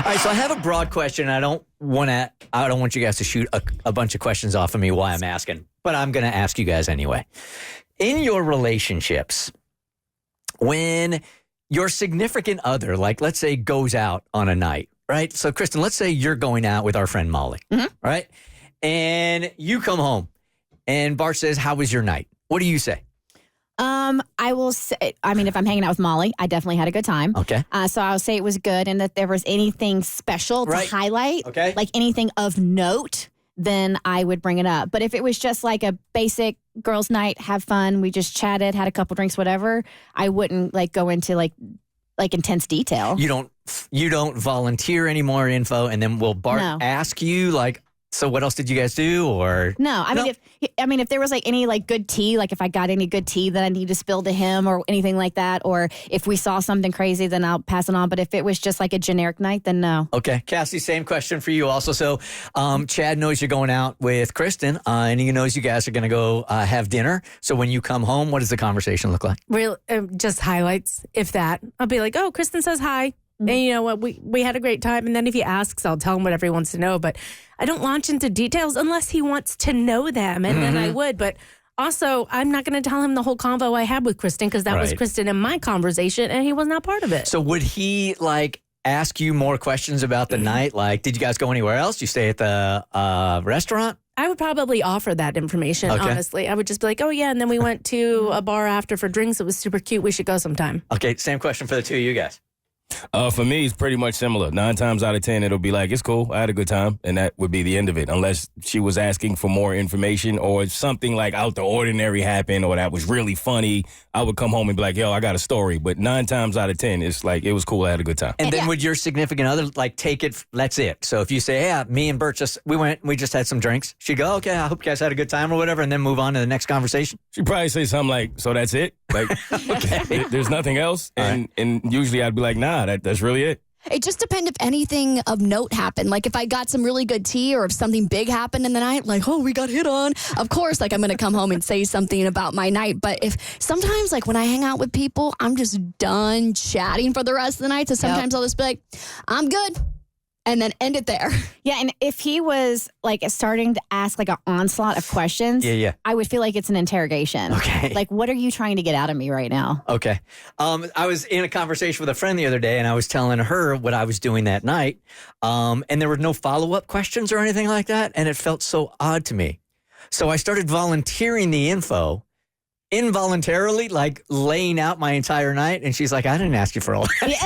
right, so I have a broad question. I don't want you guys to shoot a bunch of questions off of me while I'm asking, but I'm going to ask you guys anyway. In your relationships, when your significant other, like let's say, goes out on a night, right? So, Kristen, let's say you're going out with our friend Molly, right? And you come home and Bart says, "How was your night?" What do you say? I will say, I mean, if I'm hanging out with Molly, I definitely had a good time. Okay. So I'll say it was good and that there was anything special to highlight, like anything of note, then I would bring it up. But if it was just like a basic girls' night, have fun, we just chatted, had a couple drinks, whatever, I wouldn't like go into like intense detail. You don't volunteer any more info, and then will Bart ask you like, so what else did you guys do? Or no, I mean, if there was like any like good tea, like if I got any good tea that I need to spill to him or anything like that, or if we saw something crazy, then I'll pass it on. But if it was just like a generic night, then no. Okay, Cassie, same question for you also. So, Chad knows you're going out with Kristen, and he knows you guys are going to go have dinner. So when you come home, what does the conversation look like? Real, just highlights, if that. I'll be like, "Oh, Kristen says hi." And you know what? We had a great time. And then if he asks, I'll tell him whatever he wants to know. But I don't launch into details unless he wants to know them. And then I would. But also, I'm not going to tell him the whole convo I had with Kristen because that was Kristen and my conversation. And he was not part of it. So would he like ask you more questions about the night? Like, did you guys go anywhere else? Did you stay at the restaurant? I would probably offer that information, honestly. I would just be like, "Oh, yeah, and then we went to a bar after for drinks. It was super cute. We should go sometime." Okay, same question for the two of you guys. For me, it's pretty much similar. 9 times out of 10, it'll be like, "It's cool. I had a good time." And that would be the end of it. Unless she was asking for more information or something like out the ordinary happened or that was really funny, I would come home and be like, "Yo, I got a story." But 9 times out of 10, it's like, "It was cool. I had a good time." And then would your significant other like take it, that's it? So if you say, "Yeah, me and Bert we just had some drinks," she'd go, "Okay, I hope you guys had a good time," or whatever, and then move on to the next conversation? She'd probably say something like, "So that's it? Like, there's nothing else?" And usually I'd be like, "Nah, that's really it." It just depends if anything of note happened. Like if I got some really good tea or if something big happened in the night, like, "Oh, we got hit on." Of course, like I'm going to come home and say something about my night. But if sometimes like when I hang out with people, I'm just done chatting for the rest of the night. So sometimes I'll just be like, "I'm good." And then end it there. Yeah, and if he was like starting to ask like an onslaught of questions, I would feel like it's an interrogation. Okay. Like, what are you trying to get out of me right now? Okay. I was in a conversation with a friend the other day, and I was telling her what I was doing that night, and there were no follow-up questions or anything like that, and it felt so odd to me. So I started volunteering the info, involuntarily, like laying out my entire night, and she's like, "I didn't ask you for all that."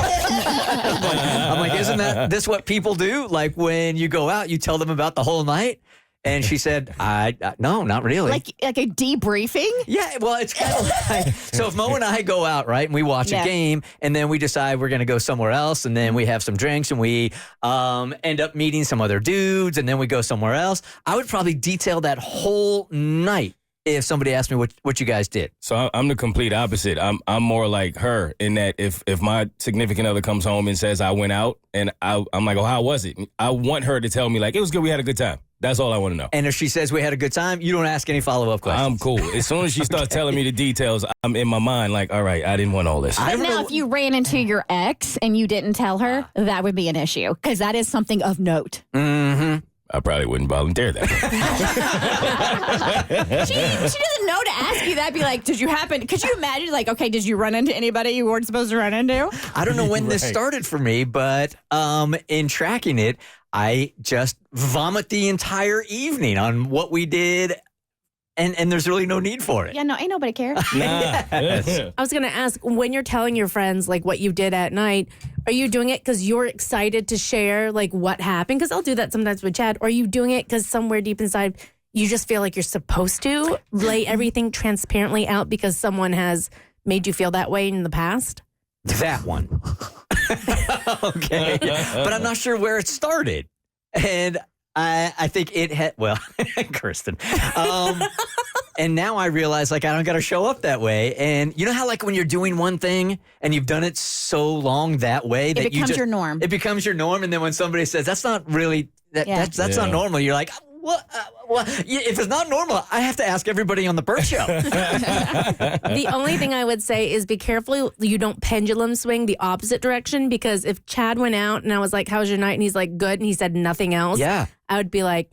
I'm like, "Isn't this what people do? Like when you go out, you tell them about the whole night?" And she said, "No, not really." Like a debriefing? Yeah, well, it's kind of like, so if Mo and I go out, right, and we watch a game, and then we decide we're going to go somewhere else, and then we have some drinks, and we end up meeting some other dudes, and then we go somewhere else, I would probably detail that whole night if somebody asked me what you guys did. So I'm the complete opposite. I'm more like her in that if my significant other comes home and says I went out, and I'm like, "Oh, how was it?" I want her to tell me like, "It was good. We had a good time." That's all I want to know. And if she says we had a good time, you don't ask any follow-up questions. I'm cool. As soon as she starts telling me the details, I'm in my mind like, all right, I didn't want all this. Now, if you ran into your ex and you didn't tell her, that would be an issue because that is something of note. Mm-hmm. I probably wouldn't volunteer that. She doesn't know to ask you that. Be like, could you imagine, like, okay, did you run into anybody you weren't supposed to run into? I don't know when this started for me, but in tracking it, I just vomit the entire evening on what we did, and there's really no need for it. Yeah, no, ain't nobody care. I was going to ask, when you're telling your friends, like, what you did at night, are you doing it because you're excited to share, like, what happened? Because I'll do that sometimes with Chad. Or are you doing it because somewhere deep inside you just feel like you're supposed to lay everything transparently out because someone has made you feel that way in the past? That one. Okay. But I'm not sure where it started. And I think it had, well, Kristen. And now I realize, like, I don't got to show up that way. And you know how, like, when you're doing one thing and you've done it so long that way that it becomes your norm. It becomes your norm. And then when somebody says, that's not really, that's not normal, you're like, Well, if it's not normal, I have to ask everybody on the Bert Show. The only thing I would say is be careful you don't pendulum swing the opposite direction, because if Chad went out and I was like, how was your night? And he's like, good. And he said nothing else. Yeah. I would be like,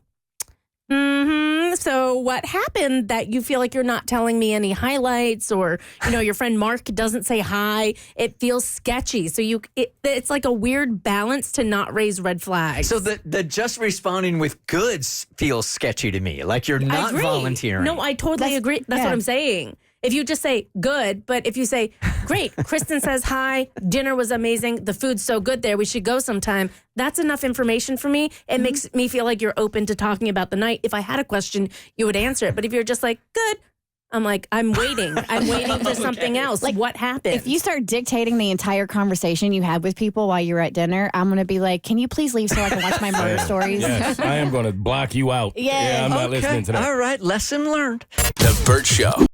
so what happened that you feel like you're not telling me any highlights, or, your friend Mark doesn't say hi? It feels sketchy. So it's like a weird balance to not raise red flags. So the just responding with goods feels sketchy to me. Like you're not volunteering. No, I totally agree. That's what I'm saying. If you just say good, but if you say, great, Kristen says hi, dinner was amazing, the food's so good there, we should go sometime, that's enough information for me. It makes me feel like you're open to talking about the night. If I had a question, you would answer it. But if you're just like, good, I'm like, I'm waiting. I'm waiting for something else. Like, what happened? If you start dictating the entire conversation you had with people while you were at dinner, I'm going to be like, can you please leave so I can watch my murder stories? Yes, I am going to block you out. Yeah, I'm not listening to that. All right, lesson learned. The Bert Show.